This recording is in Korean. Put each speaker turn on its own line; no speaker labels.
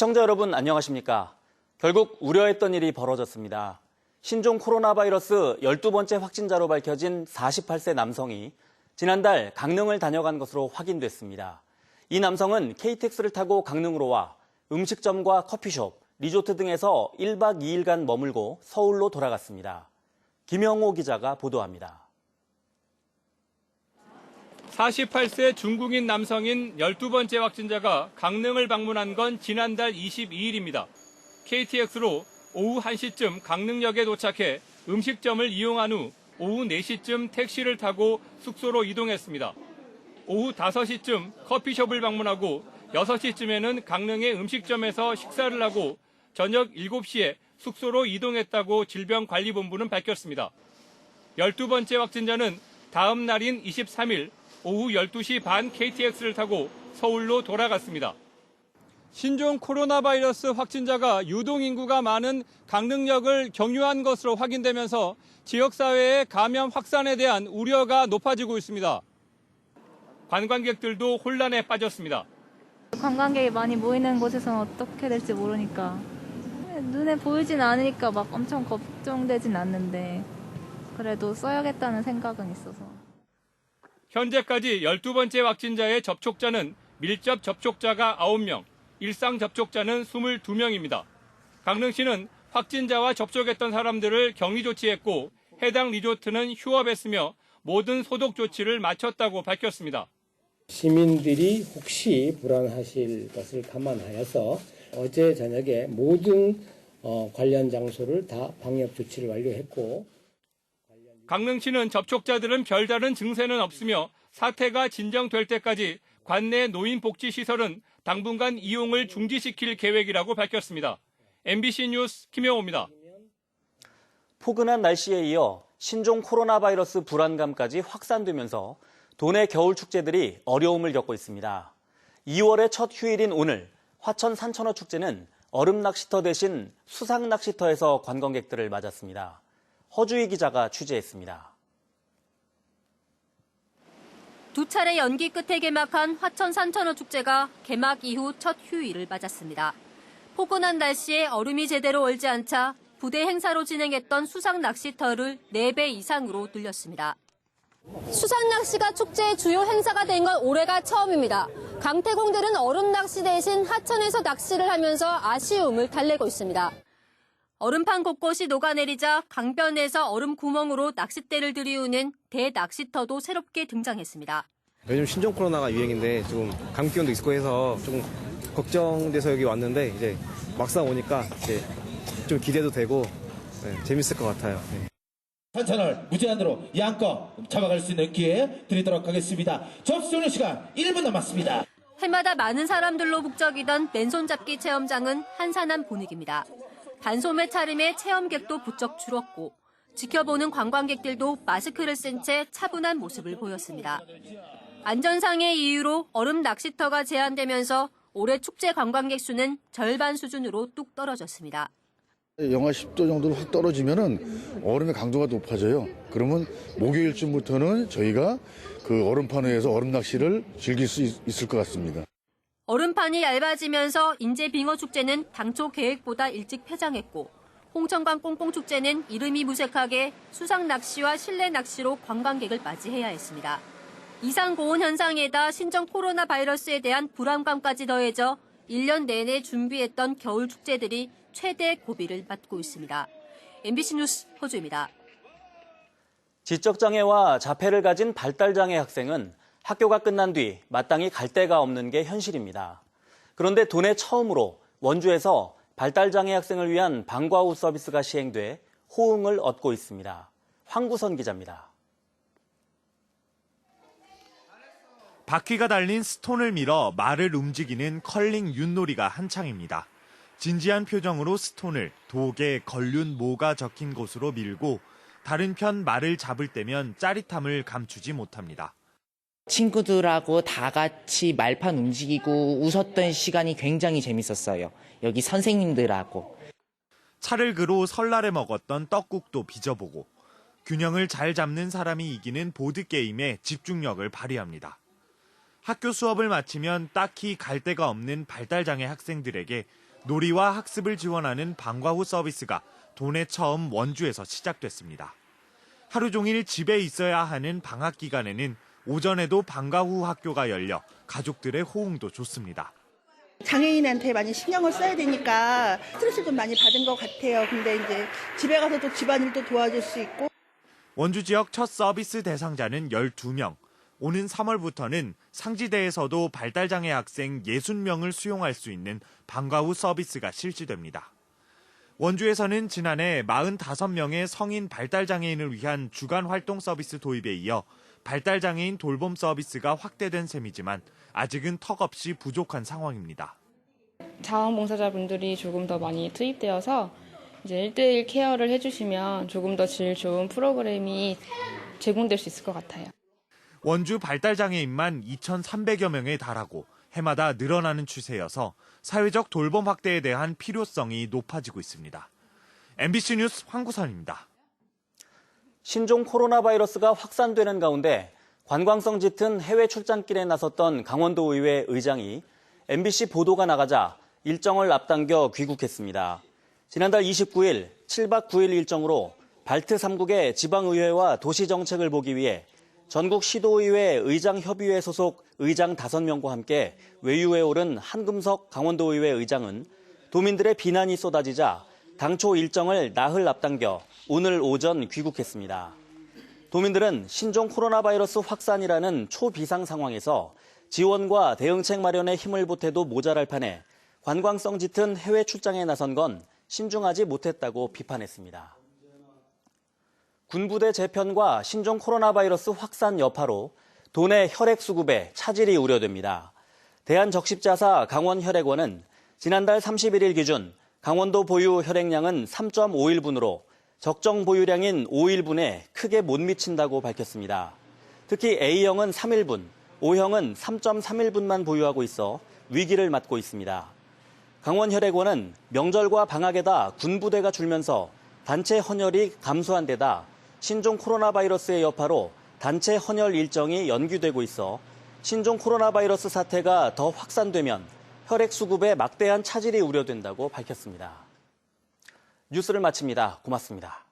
시청자 여러분 안녕하십니까? 결국 우려했던 일이 벌어졌습니다. 신종 코로나 바이러스 12번째 확진자로 밝혀진 48세 남성이 지난달 강릉을 다녀간 것으로 확인됐습니다. 이 남성은 KTX를 타고 강릉으로 와 음식점과 커피숍, 리조트 등에서 1박 2일간 머물고 서울로 돌아갔습니다. 김영호 기자가 보도합니다.
48세 중국인 남성인 12번째 확진자가 강릉을 방문한 건 지난달 22일입니다. KTX로 오후 1시쯤 강릉역에 도착해 음식점을 이용한 후 오후 4시쯤 택시를 타고 숙소로 이동했습니다. 오후 5시쯤 커피숍을 방문하고 6시쯤에는 강릉의 음식점에서 식사를 하고 저녁 7시에 숙소로 이동했다고 질병관리본부는 밝혔습니다. 12번째 확진자는 다음 날인 23일 오후 12시 반 KTX를 타고 서울로 돌아갔습니다. 신종 코로나 바이러스 확진자가 유동인구가 많은 강릉역을 경유한 것으로 확인되면서 지역사회의 감염 확산에 대한 우려가 높아지고 있습니다. 관광객들도 혼란에 빠졌습니다.
관광객이 많이 모이는 곳에서는 어떻게 될지 모르니까 눈에 보이진 않으니까 막 엄청 걱정되진 않는데 그래도 써야겠다는 생각은 있어서.
현재까지 12번째 확진자의 접촉자는 밀접 접촉자가 9명, 일상 접촉자는 22명입니다. 강릉시는 확진자와 접촉했던 사람들을 격리 조치했고 해당 리조트는 휴업했으며 모든 소독 조치를 마쳤다고 밝혔습니다.
시민들이 혹시 불안하실 것을 감안하여서 어제 저녁에 모든 관련 장소를 다 방역 조치를 완료했고
강릉시는 접촉자들은 별다른 증세는 없으며 사태가 진정될 때까지 관내 노인복지시설은 당분간 이용을 중지시킬 계획이라고 밝혔습니다. MBC 뉴스 김영호입니다.
포근한 날씨에 이어 신종 코로나 바이러스 불안감까지 확산되면서 도내 겨울 축제들이 어려움을 겪고 있습니다. 2월의 첫 휴일인 오늘 화천 산천어 축제는 얼음 낚시터 대신 수상 낚시터에서 관광객들을 맞았습니다. 허주희 기자가 취재했습니다.
두 차례 연기 끝에 개막한 화천 산천어 축제가 개막 이후 첫 휴일을 맞았습니다. 포근한 날씨에 얼음이 제대로 얼지 않자 부대 행사로 진행했던 수상 낚시터를 4배 이상으로 늘렸습니다. 수상 낚시가 축제의 주요 행사가 된 건 올해가 처음입니다. 강태공들은 얼음 낚시 대신 하천에서 낚시를 하면서 아쉬움을 달래고 있습니다. 얼음판 곳곳이 녹아내리자 강변에서 얼음 구멍으로 낚싯대를 들이우는 대낚시터도 새롭게 등장했습니다.
요즘 신종 코로나가 유행인데 조금 감기병도 있고 해서 조금 걱정돼서 여기 왔는데 이제 막상 오니까 이제 좀 기대도 되고 재밌을 것 같아요.
산천어를 무제한으로 양껏 잡아갈 수 있는 기회 드리도록 하겠습니다. 접수하는 시간 1분 남았습니다.
해마다 많은 사람들로 북적이던 맨손 잡기 체험장은 한산한 분위기입니다. 단소매 차림의 체험객도 부쩍 줄었고 지켜보는 관광객들도 마스크를 쓴 채 차분한 모습을 보였습니다. 안전상의 이유로 얼음 낚시터가 제한되면서 올해 축제 관광객 수는 절반 수준으로 뚝 떨어졌습니다.
영하 10도 정도로 확 떨어지면은 얼음의 강도가 높아져요. 그러면 목요일쯤부터는 저희가 그 얼음판 위에서 얼음 낚시를 즐길 수 있을 것 같습니다.
얼음판이 얇아지면서 인제 빙어 축제는 당초 계획보다 일찍 폐장했고 홍천강 꽁꽁축제는 이름이 무색하게 수상 낚시와 실내 낚시로 관광객을 맞이해야 했습니다. 이상 고온 현상에다 신종 코로나 바이러스에 대한 불안감까지 더해져 1년 내내 준비했던 겨울 축제들이 최대 고비를 맞고 있습니다. MBC 뉴스 허주입니다.
지적장애와 자폐를 가진 발달장애 학생은 학교가 끝난 뒤 마땅히 갈 데가 없는 게 현실입니다. 그런데 도내 처음으로 원주에서 발달장애 학생을 위한 방과 후 서비스가 시행돼 호응을 얻고 있습니다. 황구선 기자입니다.
바퀴가 달린 스톤을 밀어 말을 움직이는 컬링 윷놀이가 한창입니다. 진지한 표정으로 스톤을 독에 걸륜 모가 적힌 곳으로 밀고 다른 편 말을 잡을 때면 짜릿함을 감추지 못합니다.
친구들하고 다 같이 말판 움직이고 웃었던 시간이 굉장히 재밌었어요. 여기 선생님들하고.
차를 그로 설날에 먹었던 떡국도 빚어보고 균형을 잘 잡는 사람이 이기는 보드게임에 집중력을 발휘합니다. 학교 수업을 마치면 딱히 갈 데가 없는 발달장애 학생들에게 놀이와 학습을 지원하는 방과 후 서비스가 도내 처음 원주에서 시작됐습니다. 하루 종일 집에 있어야 하는 방학 기간에는 오전에도 방과 후 학교가 열려 가족들의 호응도 좋습니다.
장애인한테 많이 신경을 써야 되니까 스트레스를 좀 많이 받은 것 같아요. 근데 이제 집에 가서도 집안일도 도와줄 수 있고.
원주 지역 첫 서비스 대상자는 12명. 오는 3월부터는 상지대에서도 발달장애 학생 60명을 수용할 수 있는 방과 후 서비스가 실시됩니다. 원주에서는 지난해 45명의 성인 발달장애인을 위한 주간 활동 서비스 도입에 이어 발달장애인 돌봄 서비스가 확대된 셈이지만 아직은 턱없이 부족한 상황입니다.
자원봉사자분들이 조금 더 많이 투입되어서 이제 1대1 케어를 해주시면 조금 더 질 좋은 프로그램이 제공될 수 있을 것 같아요.
원주 발달장애인만 2,300여 명에 달하고 해마다 늘어나는 추세여서 사회적 돌봄 확대에 대한 필요성이 높아지고 있습니다. MBC 뉴스 황구선입니다.
신종 코로나 바이러스가 확산되는 가운데 관광성 짙은 해외 출장길에 나섰던 강원도의회 의장이 MBC 보도가 나가자 일정을 앞당겨 귀국했습니다. 지난달 29일 7박 9일 일정으로 발트 3국의 지방의회와 도시정책을 보기 위해 전국 시도의회 의장협의회 소속 의장 5명과 함께 외유에 오른 한금석 강원도의회 의장은 도민들의 비난이 쏟아지자 당초 일정을 나흘 앞당겨 오늘 오전 귀국했습니다. 도민들은 신종 코로나 바이러스 확산이라는 초비상 상황에서 지원과 대응책 마련에 힘을 보태도 모자랄 판에 관광성 짙은 해외 출장에 나선 건 신중하지 못했다고 비판했습니다. 군부대 재편과 신종 코로나 바이러스 확산 여파로 도내 혈액 수급에 차질이 우려됩니다. 대한적십자사 강원혈액원은 지난달 31일 기준 강원도 보유 혈액량은 3.5일분으로 적정 보유량인 5일분에 크게 못 미친다고 밝혔습니다. 특히 A형은 3일분, O형은 3.3일분만 보유하고 있어 위기를 맞고 있습니다. 강원혈액원은 명절과 방학에다 군부대가 줄면서 단체 헌혈이 감소한 데다 신종 코로나 바이러스의 여파로 단체 헌혈 일정이 연기되고 있어 신종 코로나 바이러스 사태가 더 확산되면 혈액 수급에 막대한 차질이 우려된다고 밝혔습니다. 뉴스를 마칩니다. 고맙습니다.